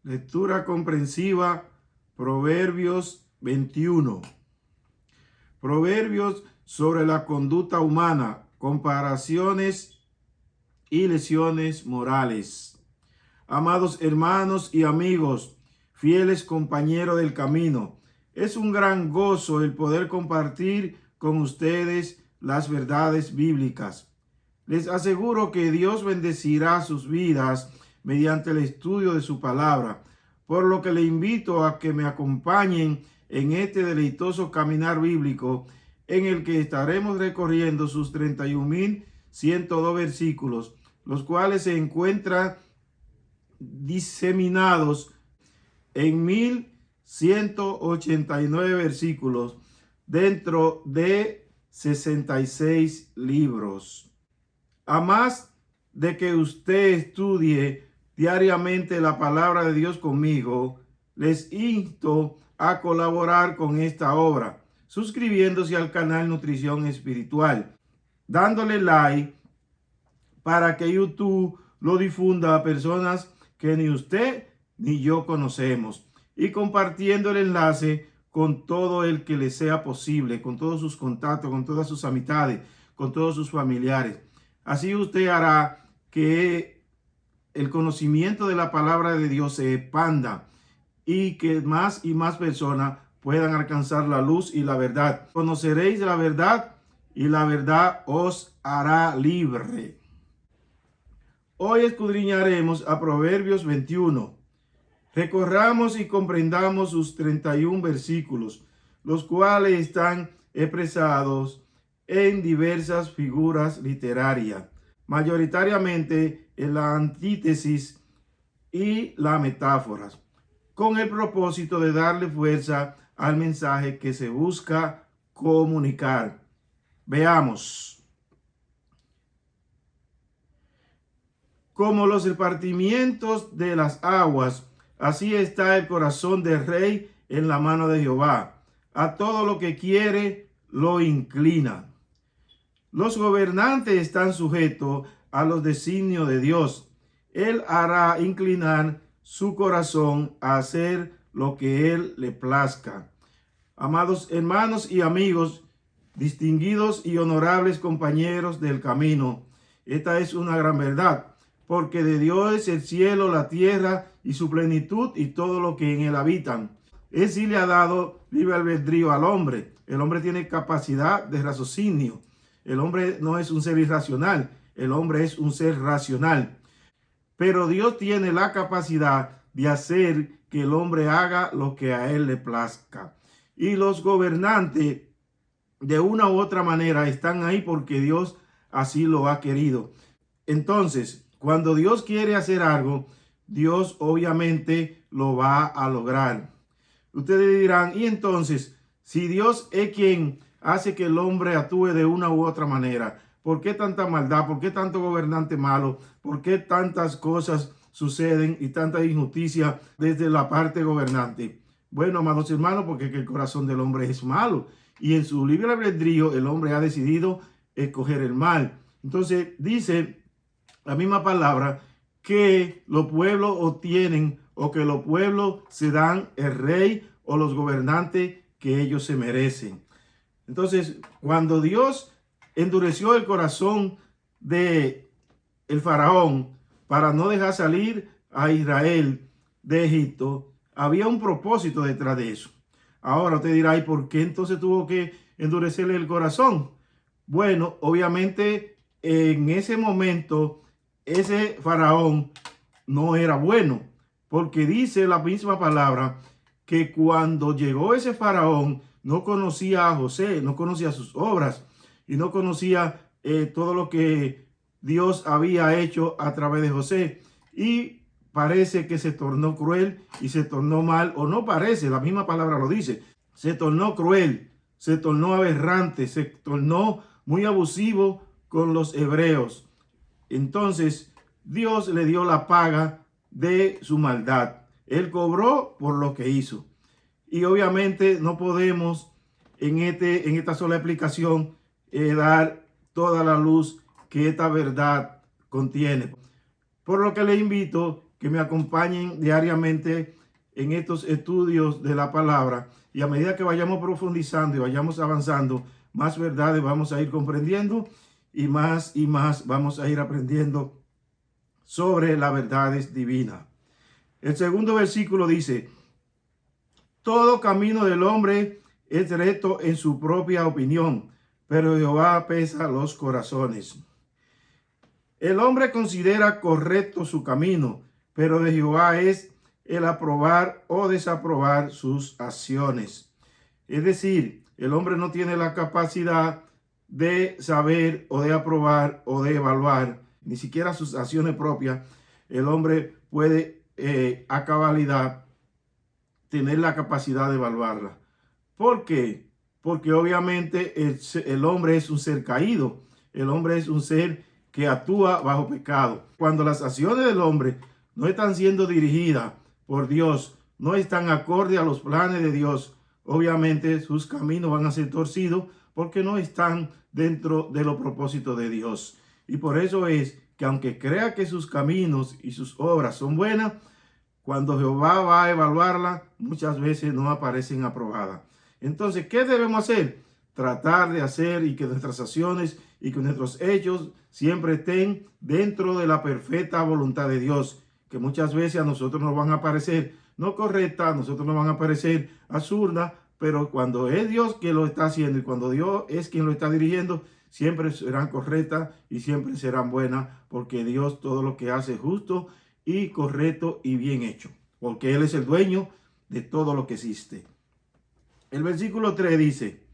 Lectura comprensiva, Proverbios 21. Proverbios sobre la conducta humana, comparaciones y lecciones morales. Amados hermanos y amigos, fieles compañeros del camino, es un gran gozo el poder compartir con ustedes las verdades bíblicas. Les aseguro que Dios bendecirá sus vidas mediante el estudio de su palabra, por lo que le invito a que me acompañen en este deleitoso caminar bíblico en el que estaremos recorriendo sus 31.102 versículos, los cuales se encuentran diseminados en 1.189 versículos dentro de 66 libros. A más de que usted estudie diariamente la palabra de Dios conmigo, les insto a colaborar con esta obra, suscribiéndose al canal Nutrición Espiritual, dándole like para que YouTube lo difunda a personas que ni usted ni yo conocemos, y compartiendo el enlace con todo el que le sea posible, con todos sus contactos, con todas sus amistades, con todos sus familiares. Así usted hará que el conocimiento de la palabra de Dios se expanda y que más y más personas puedan alcanzar la luz y la verdad. Conoceréis la verdad y la verdad os hará libre. Hoy escudriñaremos a Proverbios 21. Recorramos y comprendamos sus 31 versículos, los cuales están expresados en diversas figuras literarias, mayoritariamente en la antítesis y las metáforas, con el propósito de darle fuerza al mensaje que se busca comunicar. Veamos. Como los repartimientos de las aguas, así está el corazón del rey en la mano de Jehová. A todo lo que quiere lo inclina. Los gobernantes están sujetos a los designios de Dios. Él hará inclinar su corazón a hacer lo que él le plazca. Amados hermanos y amigos, distinguidos y honorables compañeros del camino, esta es una gran verdad, porque de Dios es el cielo, la tierra y su plenitud y todo lo que en él habitan. Él sí le ha dado libre albedrío al hombre. El hombre tiene capacidad de raciocinio. El hombre no es un ser irracional, el hombre es un ser racional. Pero Dios tiene la capacidad de hacer que el hombre haga lo que a él le plazca. Y los gobernantes, de una u otra manera, están ahí porque Dios así lo ha querido. Entonces, cuando Dios quiere hacer algo, Dios obviamente lo va a lograr. Ustedes dirán, y entonces, si Dios es quien hace que el hombre actúe de una u otra manera, ¿por qué tanta maldad? ¿Por qué tanto gobernante malo? ¿Por qué tantas cosas suceden y tanta injusticia desde la parte gobernante? Bueno, amados hermanos, porque el corazón del hombre es malo y en su libre albedrío el hombre ha decidido escoger el mal. Entonces dice la misma palabra que los pueblos obtienen o que los pueblos se dan el rey o los gobernantes que ellos se merecen. Entonces, cuando Dios endureció el corazón de el faraón para no dejar salir a Israel de Egipto, había un propósito detrás de eso. Ahora usted dirá, ¿y por qué entonces tuvo que endurecerle el corazón? Bueno, obviamente en ese momento ese faraón no era bueno, porque dice la misma palabra que cuando llegó ese faraón no conocía a José, no conocía sus obras y no conocía todo lo que Dios había hecho a través de José. Y parece que se tornó cruel y se tornó mal, o no parece, la misma palabra lo dice. Se tornó cruel, se tornó aberrante, se tornó muy abusivo con los hebreos. Entonces Dios le dio la paga de su maldad. Él cobró por lo que hizo. Y obviamente no podemos en esta sola explicación dar toda la luz que esta verdad contiene. Por lo que le invito que me acompañen diariamente en estos estudios de la palabra. Y a medida que vayamos profundizando y vayamos avanzando, más verdades vamos a ir comprendiendo y más vamos a ir aprendiendo sobre las verdades divinas. El segundo versículo dice: todo camino del hombre es recto en su propia opinión, pero Jehová pesa los corazones. El hombre considera correcto su camino, pero de Jehová es el aprobar o desaprobar sus acciones. Es decir, el hombre no tiene la capacidad de saber o de aprobar o de evaluar ni siquiera sus acciones propias. El hombre puede a cabalidad tener la capacidad de evaluarla. ¿Por qué? Porque obviamente el hombre es un ser caído. El hombre es un ser que actúa bajo pecado. Cuando las acciones del hombre no están siendo dirigidas por Dios, no están acorde a los planes de Dios, obviamente sus caminos van a ser torcidos porque no están dentro de los propósitos de Dios. Y por eso es que aunque crea que sus caminos y sus obras son buenas, cuando Jehová va a evaluarla, muchas veces no aparecen aprobadas. Entonces, ¿qué debemos hacer? Tratar de hacer y que nuestras acciones y que nuestros hechos siempre estén dentro de la perfecta voluntad de Dios, que muchas veces a nosotros nos van a parecer no correctas, a nosotros nos van a parecer absurdas, pero cuando es Dios quien lo está haciendo y cuando Dios es quien lo está dirigiendo, siempre serán correctas y siempre serán buenas, porque Dios todo lo que hace es justo y correcto y bien hecho, porque Él es el dueño de todo lo que existe. El versículo 3 dice: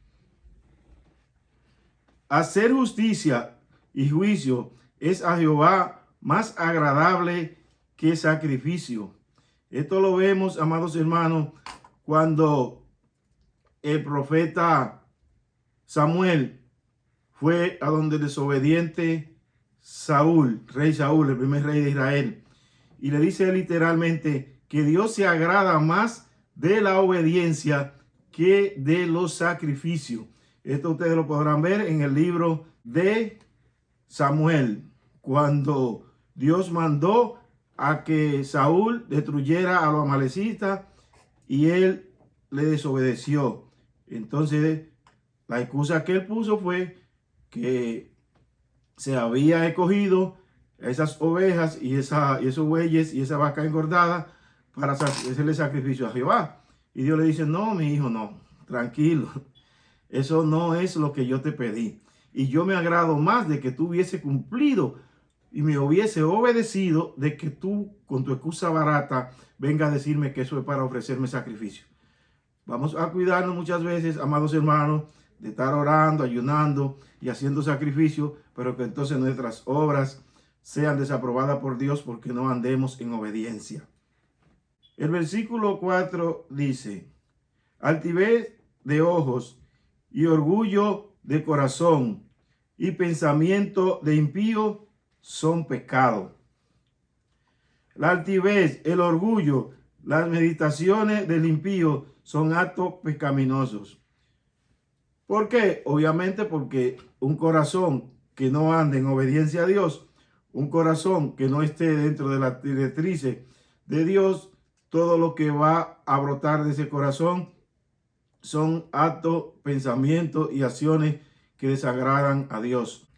hacer justicia y juicio es a Jehová más agradable que sacrificio. Esto lo vemos, amados hermanos, cuando el profeta Samuel fue a donde el desobediente Saúl, rey Saúl, el primer rey de Israel, y le dice literalmente que Dios se agrada más de la obediencia que de los sacrificios. Esto ustedes lo podrán ver en el libro de Samuel, cuando Dios mandó a que Saúl destruyera a los amalecitas y él le desobedeció. Entonces, la excusa que él puso fue que se había escogido esas ovejas y esos bueyes y esa vaca engordada para hacerle sacrificio a Jehová. Y Dios le dice: no, mi hijo, no, tranquilo. Eso no es lo que yo te pedí. Y yo me agrado más de que tú hubiese cumplido y me hubiese obedecido de que tú, con tu excusa barata, venga a decirme que eso es para ofrecerme sacrificio. Vamos a cuidarnos muchas veces, amados hermanos, de estar orando, ayunando y haciendo sacrificio, pero que entonces nuestras obras sean desaprobadas por Dios porque no andemos en obediencia. El versículo 4 dice: altivez de ojos y orgullo de corazón y pensamiento de impío son pecado. La altivez, el orgullo, las meditaciones del impío son actos pecaminosos. ¿Por qué? Obviamente porque un corazón que no ande en obediencia a Dios, un corazón que no esté dentro de las directrices de Dios, todo lo que va a brotar de ese corazón son actos, pensamientos y acciones que desagradan a Dios.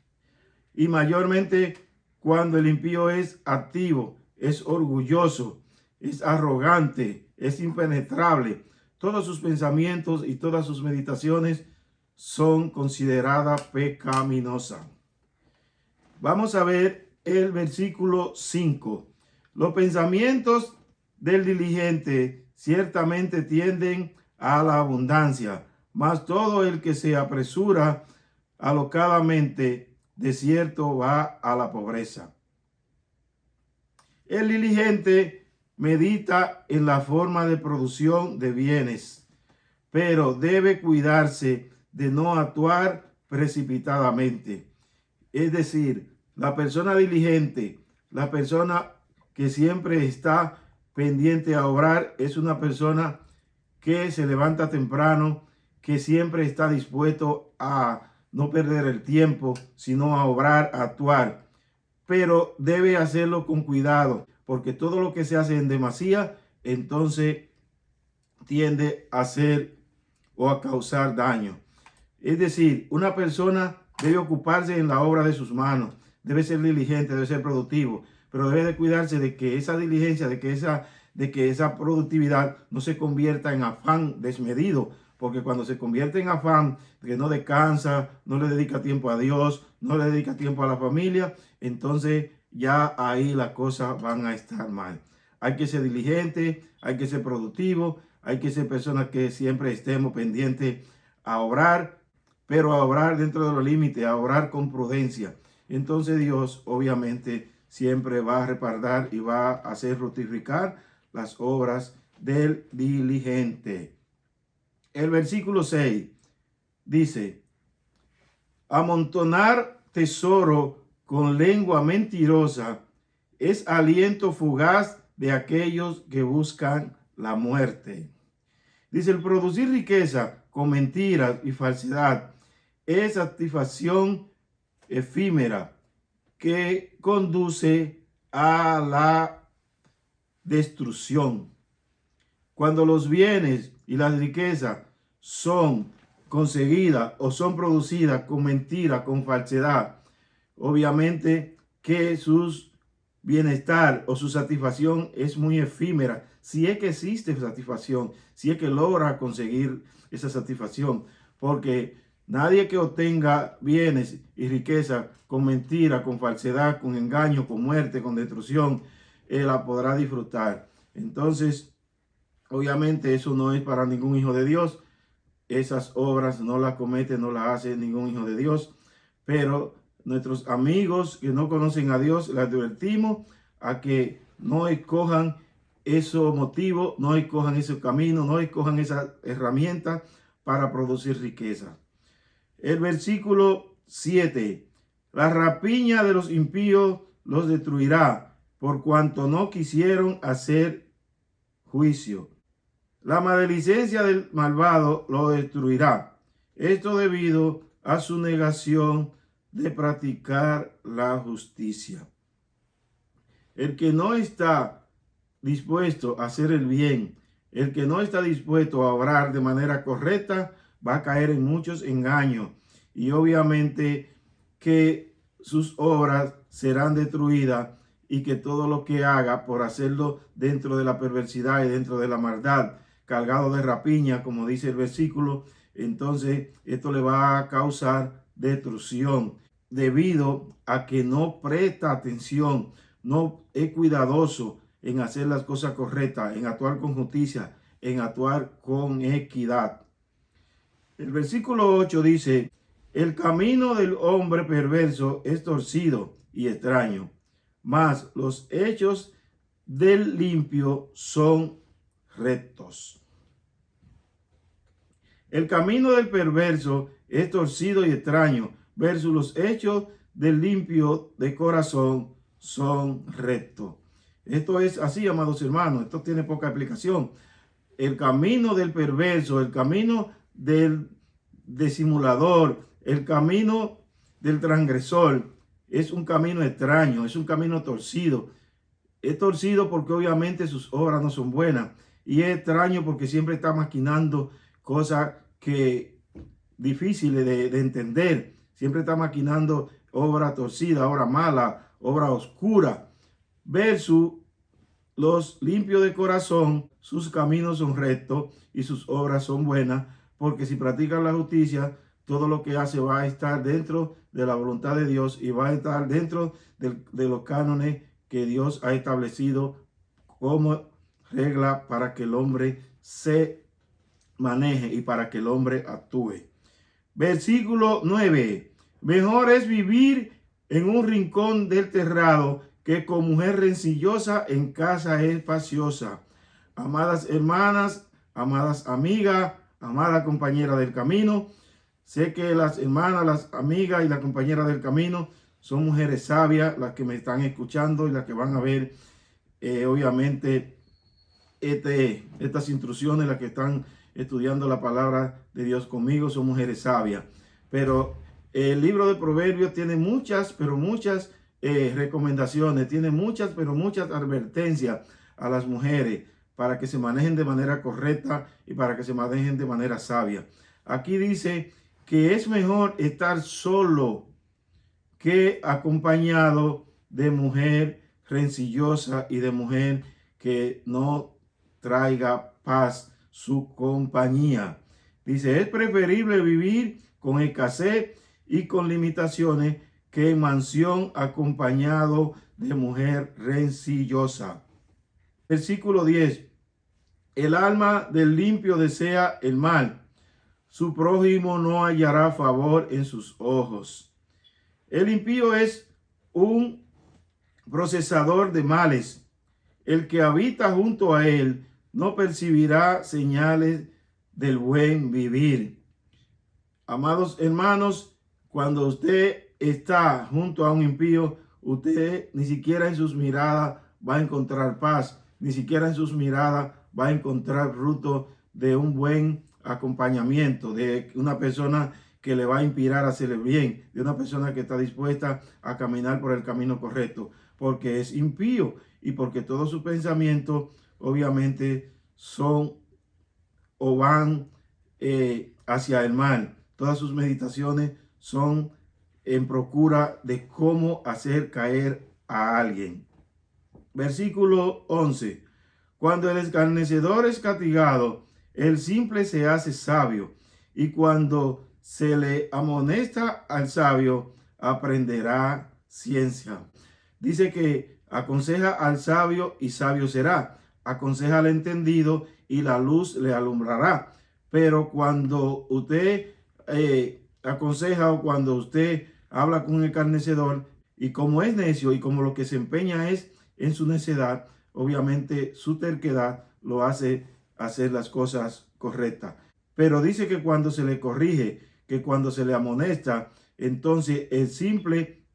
Y mayormente cuando el impío es activo, es orgulloso, es arrogante, es impenetrable, todos sus pensamientos y todas sus meditaciones son consideradas pecaminosas. Vamos a ver el versículo 5. Los pensamientos del diligente ciertamente tienden a la abundancia, mas todo el que se apresura alocadamente de cierto va a la pobreza. El diligente medita en la forma de producción de bienes, pero debe cuidarse de no actuar precipitadamente. Es decir, la persona diligente, la persona que siempre está pendiente a obrar, es una persona que se levanta temprano, que siempre está dispuesto a no perder el tiempo, sino a obrar, a actuar. pero debe hacerlo con cuidado, porque todo lo que se hace en demasía, entonces tiende a hacer o a causar daño. Es decir, una persona debe ocuparse en la obra de sus manos, debe ser diligente, debe ser productivo, pero debe de cuidarse de que esa diligencia, de que esa productividad no se convierta en afán desmedido, porque cuando se convierte en afán, que no descansa, no le dedica tiempo a Dios, no le dedica tiempo a la familia, entonces ya ahí las cosas van a estar mal. Hay que ser diligente, hay que ser productivo, hay que ser personas que siempre estemos pendientes a obrar, pero a obrar dentro de los límites, a obrar con prudencia. Entonces Dios obviamente siempre va a respaldar y va a hacer fructificar las obras del diligente. El versículo 6 dice: amontonar tesoro con lengua mentirosa es aliento fugaz de aquellos que buscan la muerte. Dice: el producir riqueza con mentiras y falsedad es satisfacción efímera que conduce a la destrucción. Cuando los bienes y las riquezas son conseguidas o son producidas con mentira, con falsedad, obviamente que su bienestar o su satisfacción es muy efímera, si es que existe satisfacción, si es que logra conseguir esa satisfacción, porque nadie que obtenga bienes y riqueza con mentira, con falsedad, con engaño, con muerte, con destrucción, la podrá disfrutar. Entonces, obviamente eso no es para ningún hijo de Dios. Esas obras no las comete, no las hace ningún hijo de Dios. Pero nuestros amigos que no conocen a Dios, les advertimos a que no escojan esos motivos, no escojan ese camino, no escojan esas herramientas para producir riqueza. El versículo 7. La rapiña de los impíos los destruirá, por cuanto no quisieron hacer juicio. La maledicencia del malvado lo destruirá. Esto debido a su negación de practicar la justicia. El que no está dispuesto a hacer el bien, el que no está dispuesto a obrar de manera correcta, va a caer en muchos engaños. Y obviamente que sus obras serán destruidas y que todo lo que haga por hacerlo dentro de la perversidad y dentro de la maldad, cargado de rapiña, como dice el versículo, entonces esto le va a causar destrucción debido a que no presta atención, no es cuidadoso en hacer las cosas correctas, en actuar con justicia, en actuar con equidad. El versículo 8 dice: el camino del hombre perverso es torcido y extraño, mas los hechos del limpio son rectos. El camino del perverso es torcido y extraño, versus los hechos del limpio de corazón son rectos. Esto es así, amados hermanos, esto tiene poca explicación. El camino del perverso, el camino del disimulador, el camino del transgresor es un camino extraño, es un camino torcido. Es torcido porque obviamente sus obras no son buenas, y es extraño porque siempre está maquinando cosas que difíciles de entender. Siempre está maquinando obra torcida, obra mala, obra oscura. Versus los limpios de corazón, sus caminos son rectos y sus obras son buenas, porque si practican la justicia, todo lo que hace va a estar dentro de la voluntad de Dios y va a estar dentro de los cánones que Dios ha establecido como regla para que el hombre se maneje y para que el hombre actúe. Versículo 9. Mejor es vivir en un rincón del terrado que con mujer rencillosa en casa espaciosa. Amadas hermanas, amadas amigas, amada compañera del camino, sé que las hermanas, las amigas y las compañeras del camino son mujeres sabias, las que me están escuchando y las que van a ver, obviamente, estas instrucciones, las que están estudiando la palabra de Dios conmigo, son mujeres sabias. Pero el libro de Proverbios tiene muchas, pero muchas recomendaciones, tiene muchas, pero muchas advertencias a las mujeres para que se manejen de manera correcta y para que se manejen de manera sabia. Aquí dice que es mejor estar solo que acompañado de mujer rencillosa y de mujer que no traiga paz su compañía. Dice, es preferible vivir con escasez y con limitaciones que en mansión acompañado de mujer rencillosa. Versículo 10. El alma del limpio desea el mal. Su prójimo no hallará favor en sus ojos. El impío es un procesador de males. El que habita junto a él no percibirá señales del buen vivir. Amados hermanos, cuando usted está junto a un impío, usted ni siquiera en sus miradas va a encontrar paz, ni siquiera en sus miradas va a encontrar fruto de un buen acompañamiento, de una persona que le va a inspirar a hacerle bien, de una persona que está dispuesta a caminar por el camino correcto, porque es impío y porque todos sus pensamientos obviamente son o van hacia el mal. Todas sus meditaciones son en procura de cómo hacer caer a alguien. Versículo 11. Cuando el escarnecedor es castigado, el simple se hace sabio, y cuando se le amonesta al sabio, aprenderá ciencia. Dice que aconseja al sabio y sabio será. Aconseja al entendido y la luz le alumbrará. Pero cuando usted aconseja o cuando usted habla con un escarnecedor y como es necio y como lo que se empeña es en su necedad, obviamente su terquedad lo hace hacer las cosas correctas. Pero dice que cuando se le corrige, que cuando se le amonesta, entonces el simple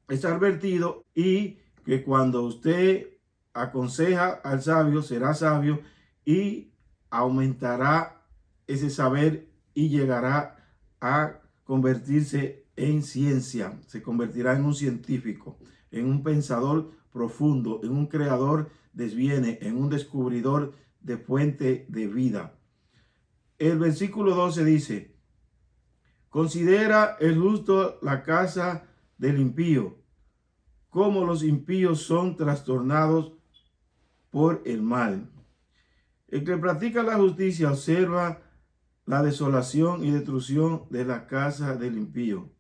es advertido y que cuando usted aconseja al sabio, será sabio y aumentará ese saber y llegará a convertirse en ciencia, se convertirá en un científico, en un pensador profundo, en un creador de bienes, en un descubridor de fuente de vida. El versículo 12 dice, considera el justo la casa del impío, como los impíos son trastornados por el mal. El que practica la justicia observa la desolación y destrucción de la casa del impío.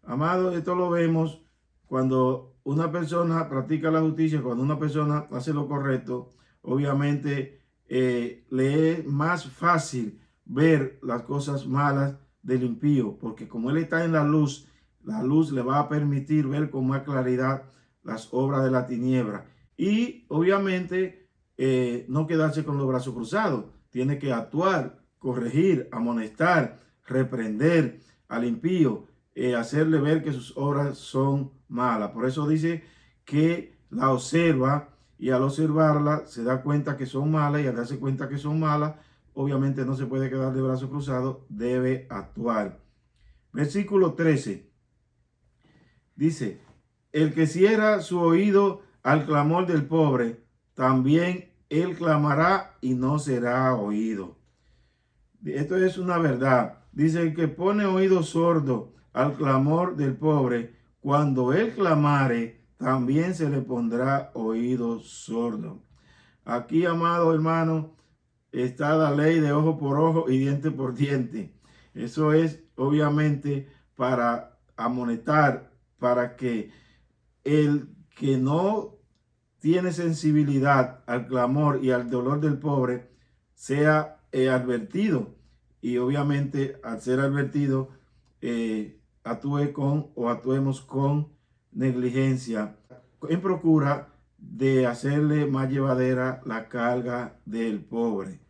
Amado, esto lo vemos cuando una persona practica la justicia, cuando una persona hace lo correcto, obviamente le es más fácil ver las cosas malas del impío, porque como él está en la luz le va a permitir ver con más claridad las obras de la tiniebla. Y obviamente no quedarse con los brazos cruzados, tiene que actuar, corregir, amonestar, reprender al impío, hacerle ver que sus obras son malas. Por eso dice que la observa y al observarla se da cuenta que son malas y al darse cuenta que son malas, obviamente no se puede quedar de brazos cruzados, debe actuar. Versículo 13 dice, el que cierra su oído al clamor del pobre, también él clamará y no será oído. Esto es una verdad. Dice, el que pone oído sordo al clamor del pobre, cuando él clamare, también se le pondrá oído sordo. Aquí, amado hermano, está la ley de ojo por ojo y diente por diente. Eso es obviamente para amonestar, para que el que no tiene sensibilidad al clamor y al dolor del pobre sea advertido, y obviamente al ser advertido actuemos con negligencia en procura de hacerle más llevadera la carga del pobre.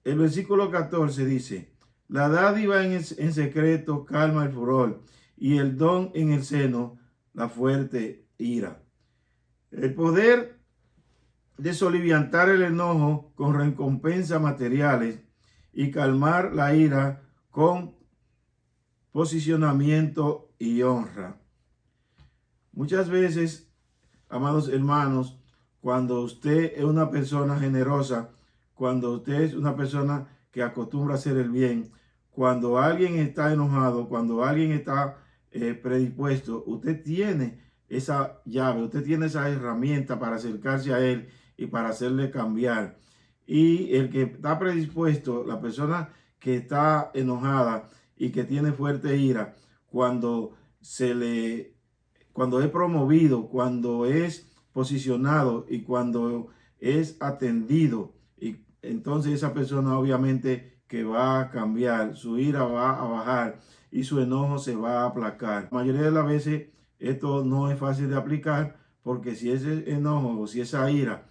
El versículo 14 dice, la dádiva en secreto calma el furor, y el don en el seno la fuerte ira. El poder de soliviantar el enojo con recompensas materiales y calmar la ira con posicionamiento y honra. Muchas veces, amados hermanos, cuando usted es una persona generosa, cuando usted es una persona que acostumbra a hacer el bien, cuando alguien está enojado, cuando alguien está predispuesto, usted tiene esa llave, usted tiene esa herramienta para acercarse a él y para hacerle cambiar. Y el que está predispuesto, la persona que está enojada y que tiene fuerte ira, cuando cuando es promovido, cuando es posicionado y cuando es atendido, y entonces esa persona obviamente que va a cambiar, su ira va a bajar y su enojo se va a aplacar. La mayoría de las veces esto no es fácil de aplicar, porque si ese enojo o si esa ira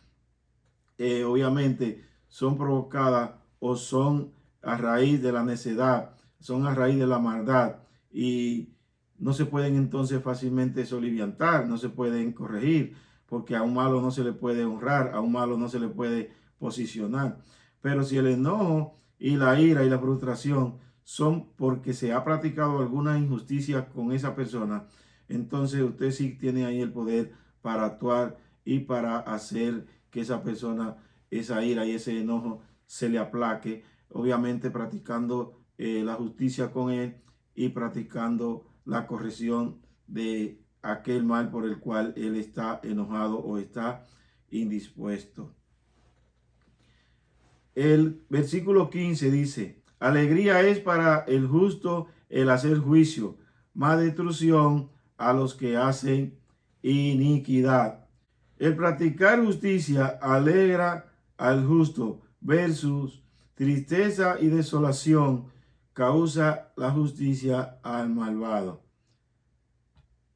obviamente son provocadas o son a raíz de la necedad, son a raíz de la maldad, y no se pueden entonces fácilmente soliviantar, no se pueden corregir, porque a un malo no se le puede honrar, a un malo no se le puede posicionar. Pero si el enojo y la ira y la frustración son porque se ha practicado alguna injusticia con esa persona, entonces usted sí tiene ahí el poder para actuar y para hacer que esa persona, esa ira y ese enojo se le aplaque, obviamente practicando la justicia con él y practicando la corrección de aquel mal por el cual él está enojado o está indispuesto. El versículo 15 dice: alegría es para el justo el hacer juicio, más destrucción a los que hacen iniquidad. El practicar justicia alegra al justo, versus tristeza y desolación causa la justicia al malvado.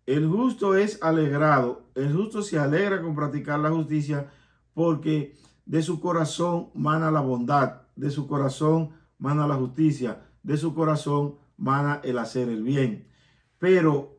El justo es alegrado, el justo se alegra con practicar la justicia, porque de su corazón mana la bondad, de su corazón mana la justicia, de su corazón mana el hacer el bien. Pero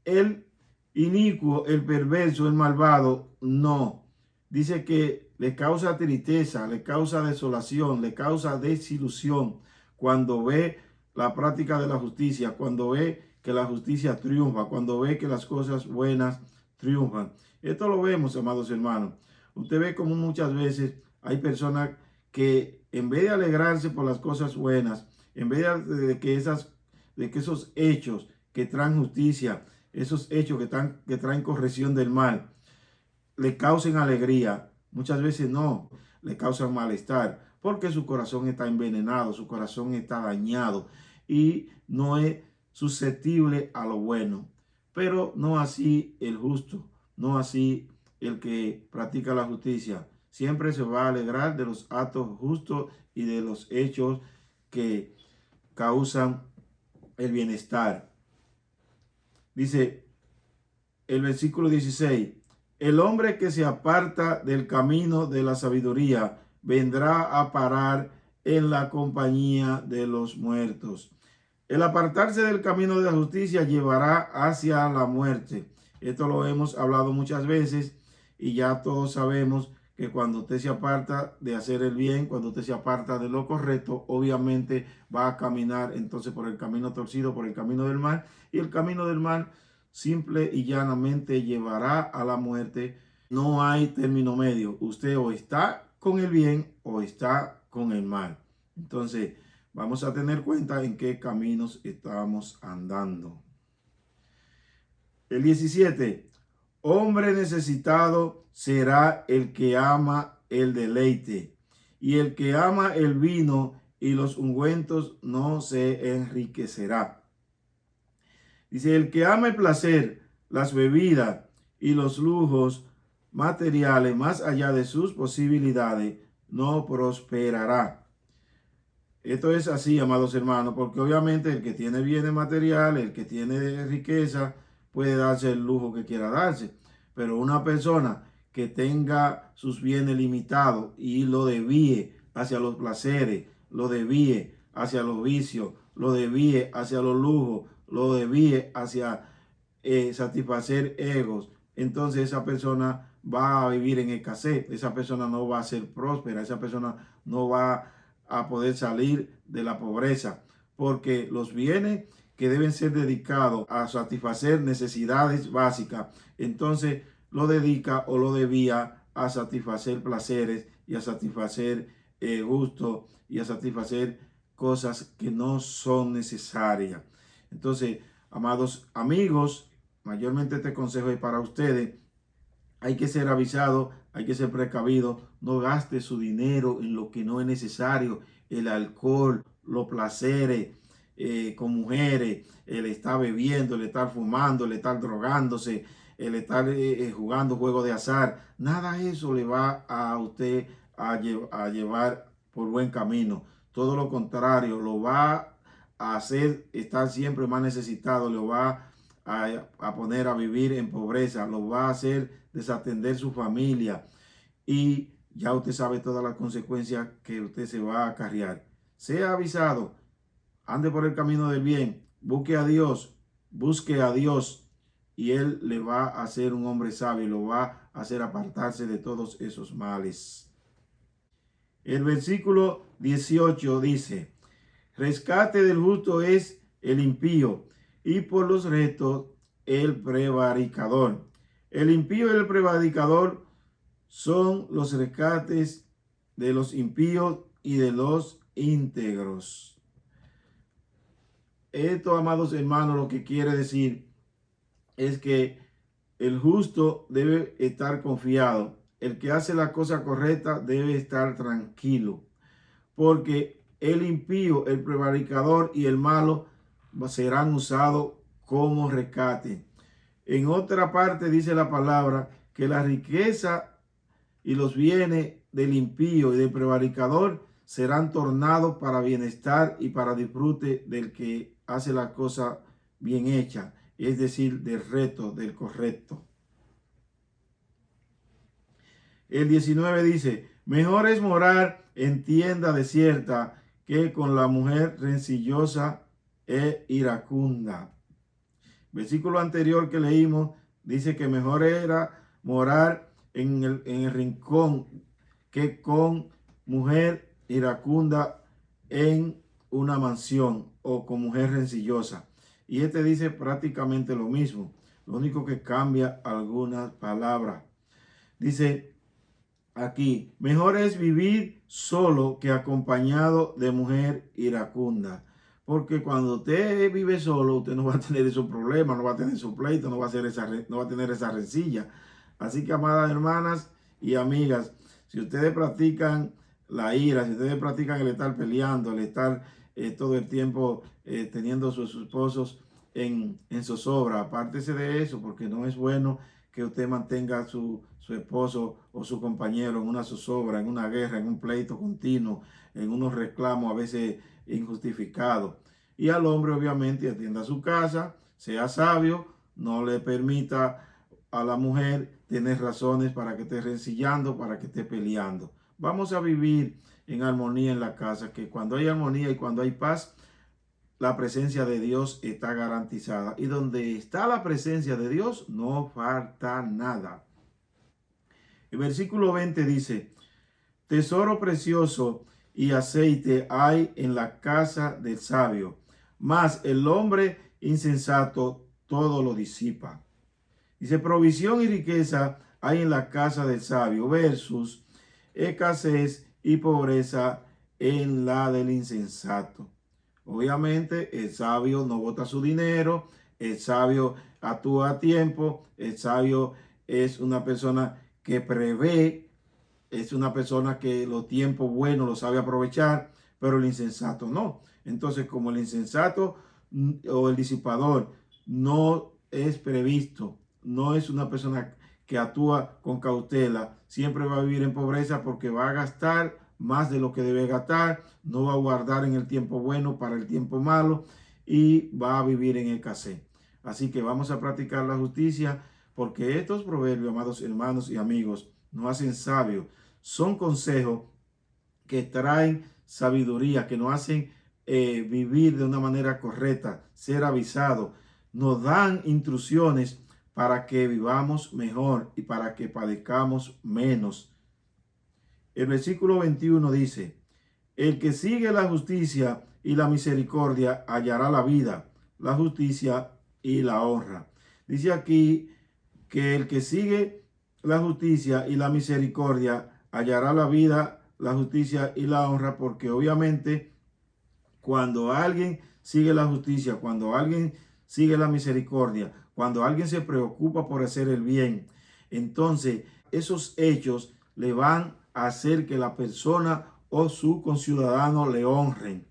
el inicuo, el perverso, el malvado, no. Dice que le causa tristeza, le causa desolación, le causa desilusión cuando ve la práctica de la justicia, cuando ve que la justicia triunfa, cuando ve que las cosas buenas triunfan. Esto lo vemos, amados hermanos. Usted ve como muchas veces hay personas que en vez de alegrarse por las cosas buenas, en vez de que esos hechos que traen justicia, esos hechos que traen corrección del mal, le causen alegría, muchas veces no, le causan malestar, porque su corazón está envenenado, su corazón está dañado y no es susceptible a lo bueno. Pero no así el justo, no así el que practica la justicia. Siempre se va a alegrar de los actos justos y de los hechos que causan el bienestar. Dice el versículo 16: el hombre que se aparta del camino de la sabiduría vendrá a parar en la compañía de los muertos. El apartarse del camino de la justicia llevará hacia la muerte. Esto lo hemos hablado muchas veces y ya todos sabemos que cuando usted se aparta de hacer el bien, cuando usted se aparta de lo correcto, obviamente va a caminar entonces por el camino torcido, por el camino del mal, y el camino del mal simple y llanamente llevará a la muerte. No hay término medio. Usted o está con el bien o está con el mal. Entonces, vamos a tener cuenta en qué caminos estamos andando. El 17. Hombre necesitado será el que ama el deleite, y el que ama el vino y los ungüentos no se enriquecerá. Dice: el que ama el placer, las bebidas y los lujos materiales más allá de sus posibilidades, no prosperará. Esto es así, amados hermanos, porque obviamente el que tiene bienes materiales, el que tiene riqueza, puede darse el lujo que quiera darse. Pero una persona que tenga sus bienes limitados y lo desvíe hacia los placeres, lo desvíe hacia los vicios, lo desvíe hacia los lujos, lo desvíe hacia satisfacer egos, entonces esa persona va a vivir en escasez, esa persona no va a ser próspera, esa persona no va a poder salir de la pobreza, porque los bienes que deben ser dedicados a satisfacer necesidades básicas, entonces lo dedica o lo debía a satisfacer placeres y a satisfacer gustos y a satisfacer cosas que no son necesarias. Entonces, amados amigos, mayormente este consejo es para ustedes. Hay que ser avisado, hay que ser precavido. No gaste su dinero en lo que no es necesario. El alcohol, los placeres con mujeres, el estar bebiendo, el estar fumando, el estar drogándose, el estar jugando juegos de azar. Nada de eso le va a usted a llevar por buen camino. Todo lo contrario, lo va a hacer estar siempre más necesitado, lo va a poner a vivir en pobreza, lo va a hacer desatender su familia y ya usted sabe todas las consecuencias que usted se va a acarrear. Sea avisado, ande por el camino del bien, busque a Dios y Él le va a hacer un hombre sabio, lo va a hacer apartarse de todos esos males. El versículo 18 dice: rescate del justo es el impío, y por los rectos el prevaricador. El impío y el prevaricador son los rescates de los impíos y de los íntegros. Esto, amados hermanos, lo que quiere decir es que el justo debe estar confiado. El que hace la cosa correcta debe estar tranquilo, porque el impío, el prevaricador y el malo serán usados como rescate. En otra parte dice la palabra que la riqueza y los bienes del impío y del prevaricador serán tornados para bienestar y para disfrute del que hace la cosa bien hecha, es decir, del recto, del correcto. El 19 dice: mejor es morar en tienda desierta que con la mujer rencillosa e iracunda. Versículo anterior que leímos dice que mejor era morar en el rincón que con mujer iracunda en una mansión o con mujer rencillosa. Y este dice prácticamente lo mismo, lo único que cambia algunas palabras. Dice aquí: mejor es vivir solo que acompañado de mujer iracunda. Porque cuando usted vive solo, usted no va a tener esos problemas, no va a tener su pleito, no va a tener esa rencilla. Así que, amadas hermanas y amigas, si ustedes practican la ira, si ustedes practican el estar peleando, el estar todo el tiempo teniendo sus esposos en zozobra, apártese de eso, porque no es bueno que usted mantenga a su esposo o su compañero en una zozobra, en una guerra, en un pleito continuo, en unos reclamos a veces injustificados. Y al hombre, obviamente, atienda su casa, sea sabio, no le permita a la mujer tener razones para que esté rencillando, para que esté peleando. Vamos a vivir en armonía en la casa, que cuando hay armonía y cuando hay paz, la presencia de Dios está garantizada. Y donde está la presencia de Dios, no falta nada. El versículo 20 dice: tesoro precioso y aceite hay en la casa del sabio, mas el hombre insensato todo lo disipa. Dice: provisión y riqueza hay en la casa del sabio, versus escasez y pobreza en la del insensato. Obviamente el sabio no bota su dinero, el sabio actúa a tiempo, el sabio es una persona que prevé, es una persona que los tiempos buenos los sabe aprovechar, pero el insensato no. Entonces, como el insensato o el disipador no es previsto, no es una persona que actúa con cautela, siempre va a vivir en pobreza porque va a gastar más de lo que debe gastar, no va a guardar en el tiempo bueno para el tiempo malo y va a vivir en escasez. Así que vamos a practicar la justicia, porque estos proverbios, amados hermanos y amigos, nos hacen sabios. Son consejos que traen sabiduría, que nos hacen vivir de una manera correcta, ser avisados, nos dan instrucciones para que vivamos mejor y para que padezcamos menos. El versículo 21 dice: el que sigue la justicia y la misericordia hallará la vida, la justicia y la honra. Dice aquí que el que sigue la justicia y la misericordia hallará la vida, la justicia y la honra, porque obviamente cuando alguien sigue la justicia, cuando alguien sigue la misericordia, cuando alguien se preocupa por hacer el bien, entonces esos hechos le van a hacer que la persona o su conciudadano le honren,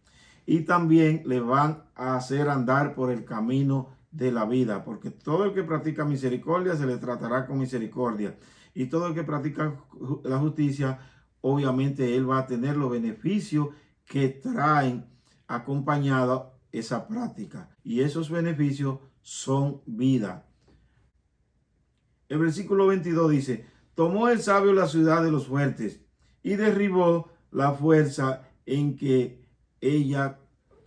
y también le van a hacer andar por el camino de la vida, porque todo el que practica misericordia se le tratará con misericordia, y todo el que practica la justicia, obviamente él va a tener los beneficios que traen acompañada esa práctica, y esos beneficios son vida. El versículo 22 dice: tomó el sabio la ciudad de los fuertes y derribó la fuerza en que ella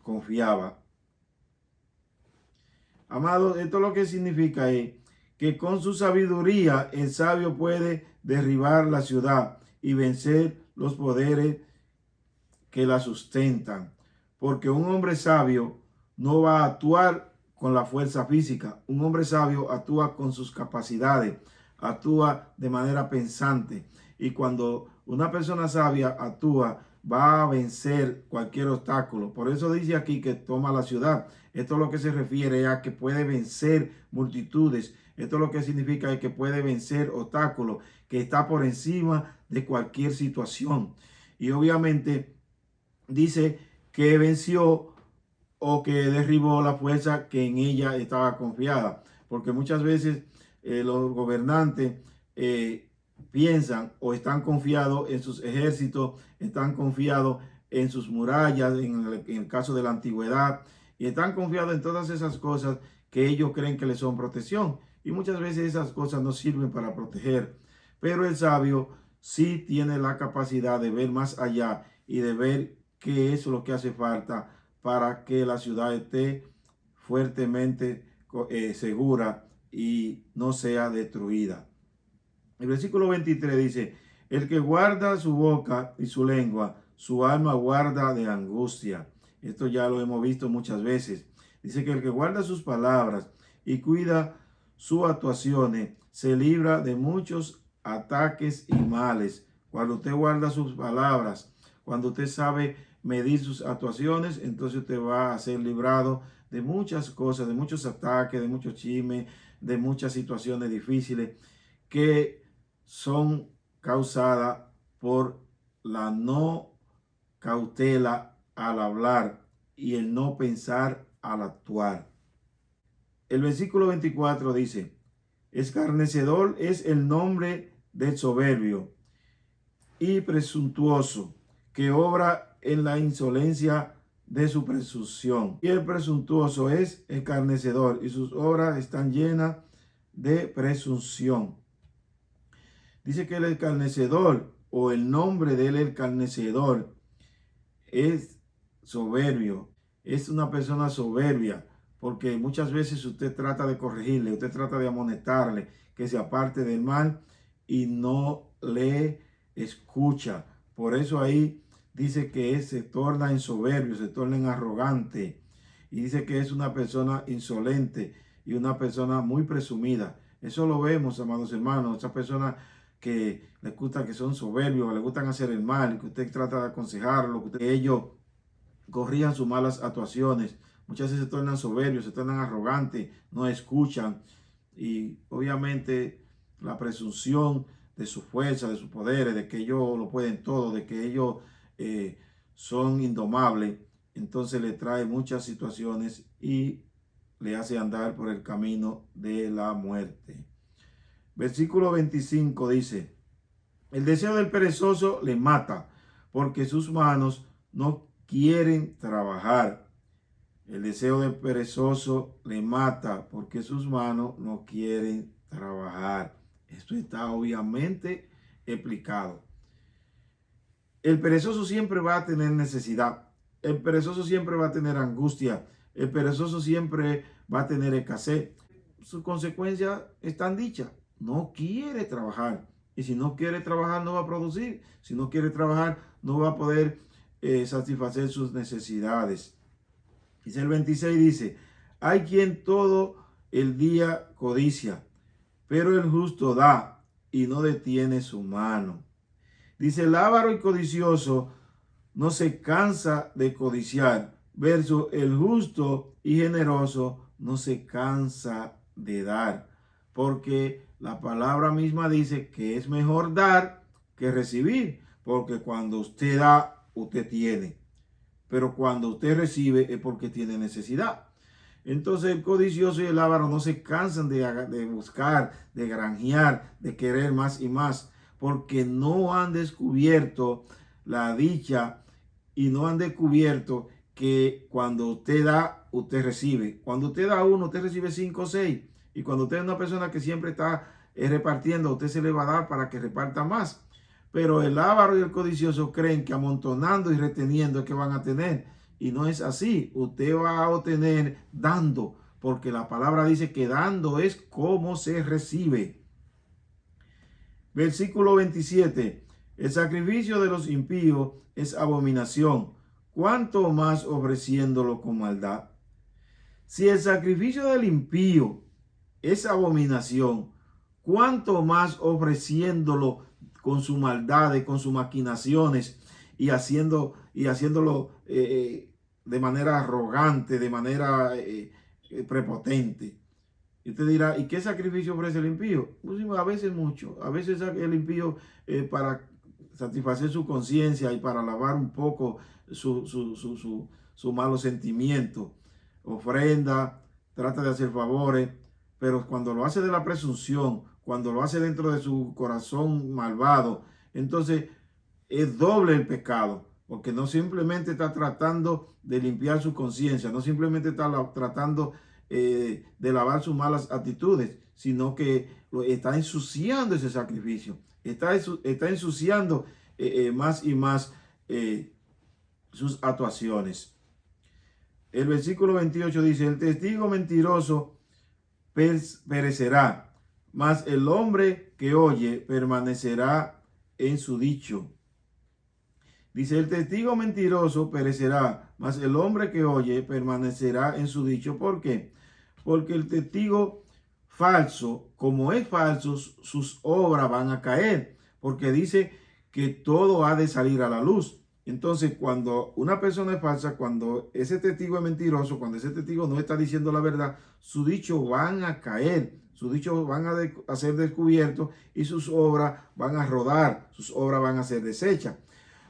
confiaba. Amados, esto lo que significa es que con su sabiduría el sabio puede derribar la ciudad y vencer los poderes que la sustentan. Porque un hombre sabio no va a actuar con la fuerza física. Un hombre sabio actúa con sus capacidades, actúa de manera pensante. Y cuando una persona sabia actúa, va a vencer cualquier obstáculo. Por eso dice aquí que toma la ciudad. Esto es lo que se refiere a que puede vencer multitudes. Esto es lo que significa que puede vencer obstáculos, que está por encima de cualquier situación. Y obviamente dice que venció o que derribó la fuerza que en ella estaba confiada. Porque muchas veces los gobernantes piensan o están confiados en sus ejércitos, están confiados en sus murallas, en el caso de la antigüedad, y están confiados en todas esas cosas que ellos creen que les son protección. Y muchas veces esas cosas no sirven para proteger. Pero el sabio sí tiene la capacidad de ver más allá y de ver qué es lo que hace falta para que la ciudad esté fuertemente segura y no sea destruida. El versículo 23 dice: el que guarda su boca y su lengua, su alma guarda de angustia. Esto ya lo hemos visto muchas veces. Dice que el que guarda sus palabras y cuida sus actuaciones, se libra de muchos ataques y males. Cuando usted guarda sus palabras, cuando usted sabe medir sus actuaciones, entonces usted va a ser librado de muchas cosas, de muchos ataques, de muchos chismes, de muchas situaciones difíciles que son causadas por la no cautela al hablar y el no pensar al actuar. El versículo 24 dice: escarnecedor es el nombre del soberbio y presuntuoso, que obra en la insolencia de su presunción. Y el presuntuoso es escarnecedor, y sus obras están llenas de presunción. Dice que el escarnecedor, o el nombre del escarnecedor, es soberbio, es una persona soberbia, porque muchas veces usted trata de corregirle, usted trata de amonestarle que se aparte del mal y no le escucha. Por eso ahí dice que se torna en soberbio, se torna en arrogante, y dice que es una persona insolente y una persona muy presumida. Eso lo vemos, amados hermanos, esas personas que les gusta, que son soberbios, les gustan hacer el mal, que usted trata de aconsejarlo, que ellos corrijan sus malas actuaciones. Muchas veces se tornan soberbios, se tornan arrogantes, no escuchan, y obviamente la presunción de su fuerza, de sus poderes, de que ellos lo pueden todo, de que ellos son indomables, entonces le trae muchas situaciones y le hace andar por el camino de la muerte. Versículo 25 dice: el deseo del perezoso le mata, porque sus manos no quieren trabajar. El deseo del perezoso le mata, porque sus manos no quieren trabajar. Esto está obviamente explicado. El perezoso siempre va a tener necesidad. El perezoso siempre va a tener angustia. El perezoso siempre va a tener escasez. Sus consecuencias están dichas. No quiere trabajar. Y si no quiere trabajar, no va a producir. Si no quiere trabajar, no va a poder satisfacer sus necesidades. Dice el 26, dice: Hay quien todo el día codicia, pero el justo da y no detiene su mano. Dice, el avaro y codicioso no se cansa de codiciar, versus el justo y generoso no se cansa de dar, porque la palabra misma dice que es mejor dar que recibir, porque cuando usted da, usted tiene, pero cuando usted recibe es porque tiene necesidad. Entonces el codicioso y el avaro no se cansan de buscar, de granjear, de querer más y más, porque no han descubierto la dicha y no han descubierto que cuando usted da, usted recibe. Cuando usted da uno, usted recibe 5 o 6. Y cuando usted es una persona que siempre está repartiendo, a usted se le va a dar para que reparta más. Pero el avaro y el codicioso creen que amontonando y reteniendo es que van a tener. Y no es así. Usted va a obtener dando, porque la palabra dice que dando es como se recibe. Versículo 27. El sacrificio de los impíos es abominación, cuánto más ofreciéndolo con maldad. Si el sacrificio del impío es abominación, cuánto más ofreciéndolo con su maldad, con sus maquinaciones y haciéndolo de manera arrogante, de manera prepotente. Y usted dirá, ¿y qué sacrificio ofrece el impío? Pues a veces mucho. A veces el impío para satisfacer su conciencia y para lavar un poco su malo sentimiento. Ofrenda, trata de hacer favores, pero cuando lo hace de la presunción, cuando lo hace dentro de su corazón malvado, entonces es doble el pecado, porque no simplemente está tratando de limpiar su conciencia, no simplemente está tratando de lavar sus malas actitudes, sino que está ensuciando ese sacrificio, está ensuciando más y más sus actuaciones. El versículo 28 dice, el testigo mentiroso perecerá, mas el hombre que oye permanecerá en su dicho. Dice, el testigo mentiroso perecerá, mas el hombre que oye permanecerá en su dicho. ¿Por qué? Porque el testigo falso, como es falso, sus obras van a caer, porque dice que todo ha de salir a la luz. Entonces, cuando una persona es falsa, cuando ese testigo es mentiroso, cuando ese testigo no está diciendo la verdad, sus dichos van a caer, sus dichos van a ser descubiertos y sus obras van a rodar, sus obras van a ser desechas.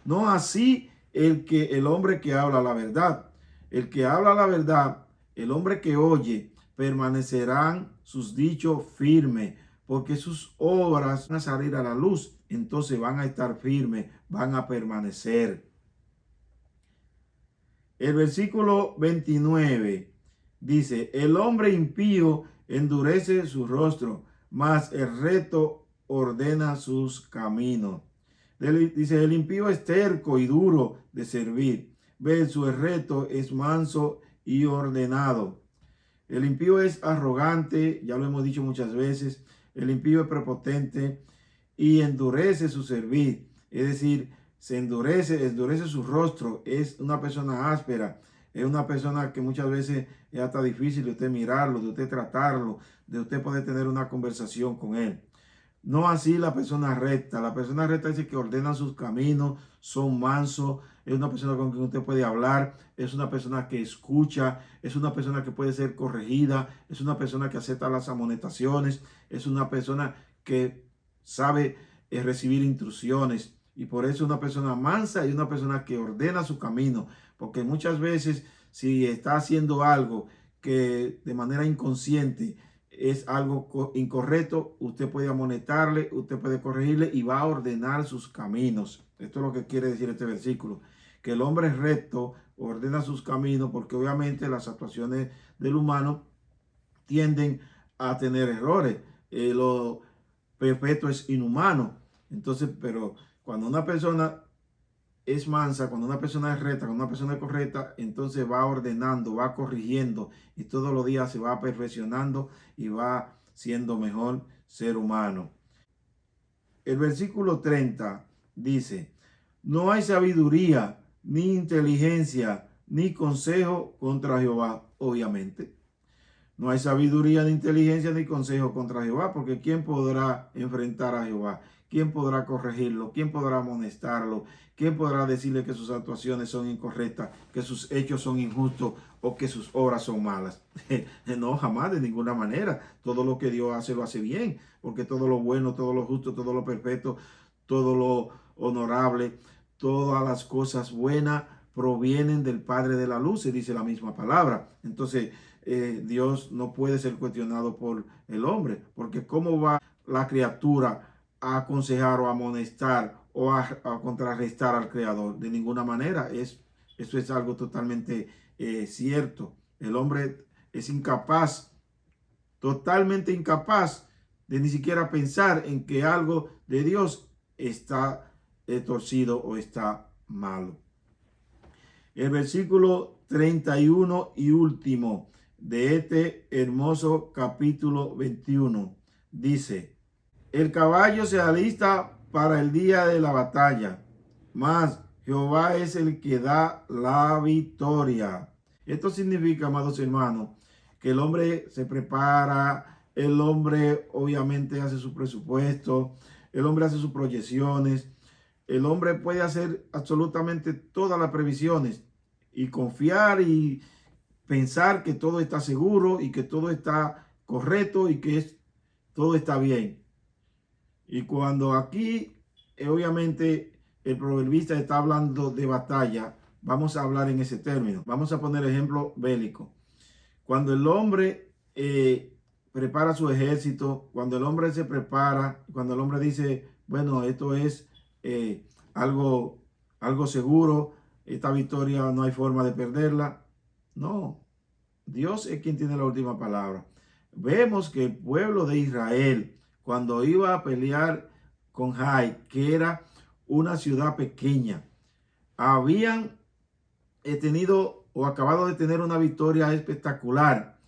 No así el hombre que habla la verdad. El que habla la verdad, el hombre que oye, permanecerán sus dichos firmes, porque sus obras van a salir a la luz, entonces van a estar firmes, van a permanecer. El versículo 29 dice, el hombre impío endurece su rostro, mas el recto ordena sus caminos. Dice, el impío es terco y duro de servir, versus el recto es manso y ordenado. El impío es arrogante, ya lo hemos dicho muchas veces, el impío es prepotente y endurece su servir, es decir, se endurece su rostro, es una persona áspera, es una persona que muchas veces es hasta difícil de usted mirarlo, de usted tratarlo, de usted poder tener una conversación con él. No así la persona recta. La persona recta dice que ordena sus caminos, son mansos, es una persona con quien usted puede hablar, es una persona que escucha, es una persona que puede ser corregida, es una persona que acepta las amonestaciones, es una persona que sabe recibir instrucciones. Y por eso una persona mansa y una persona que ordena su camino. Porque muchas veces si está haciendo algo que de manera inconsciente es algo incorrecto, usted puede amonestarle, usted puede corregirle y va a ordenar sus caminos. Esto es lo que quiere decir este versículo. Que el hombre recto ordena sus caminos porque obviamente las actuaciones del humano tienden a tener errores. Lo perfecto es inhumano. Entonces, pero cuando una persona es mansa, cuando una persona es recta, cuando una persona es correcta, entonces va ordenando, va corrigiendo y todos los días se va perfeccionando y va siendo mejor ser humano. El versículo 30 dice, no hay sabiduría, ni inteligencia, ni consejo contra Jehová, obviamente. No hay sabiduría, ni inteligencia, ni consejo contra Jehová, porque ¿quién podrá enfrentar a Jehová? ¿Quién podrá corregirlo? ¿Quién podrá amonestarlo? ¿Quién podrá decirle que sus actuaciones son incorrectas, que sus hechos son injustos o que sus obras son malas? No, jamás, de ninguna manera. Todo lo que Dios hace, lo hace bien, porque todo lo bueno, todo lo justo, todo lo perfecto, todo lo honorable, todas las cosas buenas provienen del Padre de la luz, se dice la misma palabra. Entonces, Dios no puede ser cuestionado por el hombre, porque ¿cómo va la criatura a aconsejar o a amonestar o a contrarrestar al Creador? De ninguna manera. Eso es algo totalmente cierto. El hombre es incapaz, totalmente incapaz de ni siquiera pensar en que algo de Dios está torcido o está malo. El versículo 31 y último de este hermoso capítulo 21 dice: el caballo se alista para el día de la batalla, mas Jehová es el que da la victoria. Esto significa, amados hermanos, que el hombre se prepara, el hombre obviamente hace su presupuesto, el hombre hace sus proyecciones, el hombre puede hacer absolutamente todas las previsiones y confiar y pensar que todo está seguro y que todo está correcto y que todo está bien. Y cuando aquí, obviamente, el proverbista está hablando de batalla, vamos a hablar en ese término. Vamos a poner ejemplo bélico. Cuando el hombre prepara su ejército, cuando el hombre se prepara, cuando el hombre dice, bueno, esto es algo seguro, esta victoria no hay forma de perderla. No, Dios es quien tiene la última palabra. Vemos que el pueblo de Israel, cuando iba a pelear con Jai, que era una ciudad pequeña, habían tenido o acabado de tener una victoria espectacular.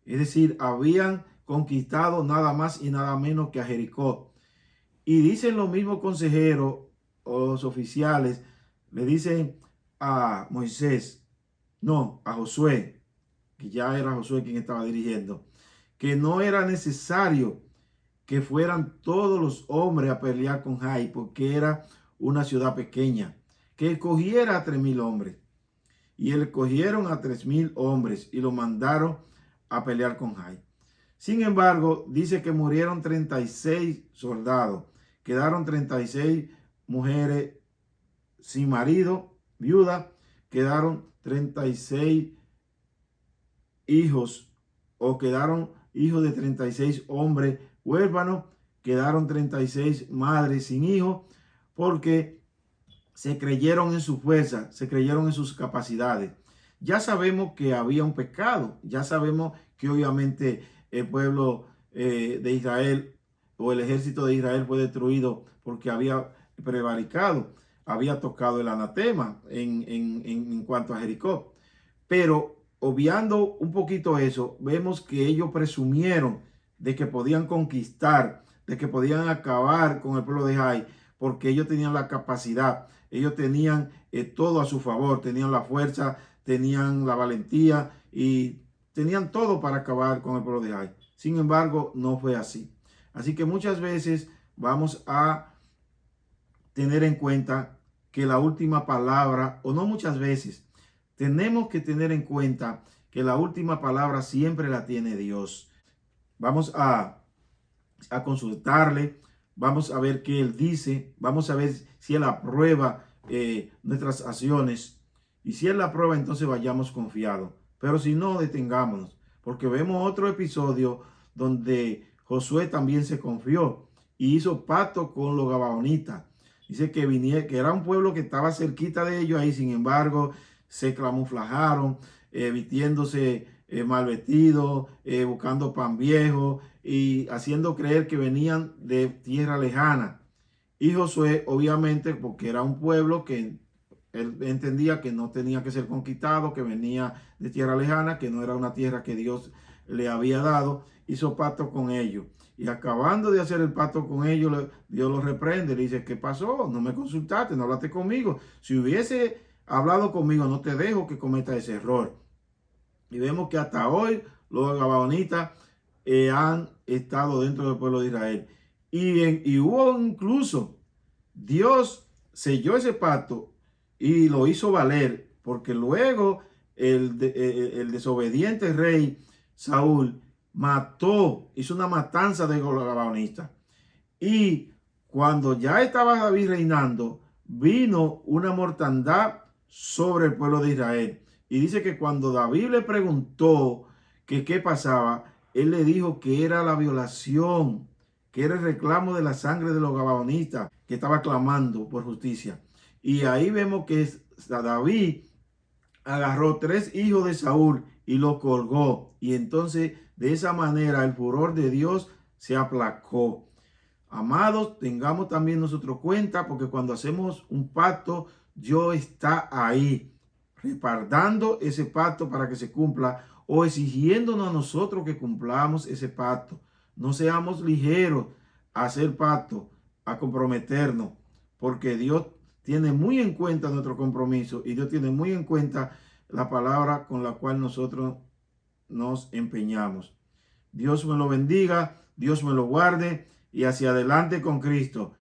Es decir, habían conquistado nada más y nada menos que a Jericó. Y dicen los mismos consejeros o los oficiales, le dicen a Moisés, no, a Josué, que ya era Josué quien estaba dirigiendo, que no era necesario que fueran todos los hombres a pelear con Jai, porque era una ciudad pequeña, que escogiera a 3,000 hombres. Y escogieron a 3,000 hombres y lo mandaron a pelear con Jai. Sin embargo, dice que murieron 36 soldados, quedaron 36 mujeres sin marido, viudas, quedaron 36 hijos o quedaron hijos de 36 hombres huérfanos, quedaron 36 madres sin hijos, porque se creyeron en su fuerza, se creyeron en sus capacidades. Ya sabemos que había un pecado, ya sabemos que obviamente el pueblo de Israel o el ejército de Israel fue destruido porque había prevaricado, había tocado el anatema en cuanto a Jericó. Pero obviando un poquito eso, vemos que ellos presumieron de que podían conquistar, de que podían acabar con el pueblo de Jai, porque ellos tenían la capacidad, ellos tenían todo a su favor, tenían la fuerza, tenían la valentía y tenían todo para acabar con el pueblo de Jai. Sin embargo, no fue así. Así que muchas veces vamos a tener en cuenta que la última palabra, o no muchas veces, tenemos que tener en cuenta que la última palabra siempre la tiene Dios. Vamos a consultarle, vamos a ver qué Él dice, vamos a ver si Él aprueba nuestras acciones. Y si Él la aprueba, entonces vayamos confiados. Pero si no, detengámonos, porque vemos otro episodio donde Josué también se confió y hizo pacto con los gabaonitas. Dice que era un pueblo que estaba cerquita de ellos ahí, sin embargo, se camuflajaron, vistiéndose mal vestidos, buscando pan viejo y haciendo creer que venían de tierra lejana. Y Josué, obviamente, porque era un pueblo que él entendía que no tenía que ser conquistado, que venía de tierra lejana, que no era una tierra que Dios le había dado, hizo pacto con ellos. Y acabando de hacer el pacto con ellos, Dios los reprende, le dice, ¿qué pasó? No me consultaste, no hablaste conmigo. Si hubiese hablado conmigo, no te dejo que cometa ese error. Y vemos que hasta hoy los gabaonitas han estado dentro del pueblo de Israel. Y hubo incluso, Dios selló ese pacto y lo hizo valer, porque luego el desobediente rey Saúl hizo una matanza de los gabaonistas. Y cuando ya estaba David reinando, vino una mortandad sobre el pueblo de Israel. Y dice que cuando David le preguntó que qué pasaba, él le dijo que era la violación, que era el reclamo de la sangre de los gabaonistas, que estaba clamando por justicia. Y ahí vemos que David agarró 3 hijos de Saúl y los colgó. Y entonces de esa manera el furor de Dios se aplacó. Amados, tengamos también nosotros cuenta, porque cuando hacemos un pacto, Dios está ahí, respaldando ese pacto para que se cumpla o exigiéndonos a nosotros que cumplamos ese pacto. No seamos ligeros a hacer pacto, a comprometernos, porque Dios tiene muy en cuenta nuestro compromiso y Dios tiene muy en cuenta la palabra con la cual nosotros nos empeñamos. Dios me lo bendiga, Dios me lo guarde y hacia adelante con Cristo.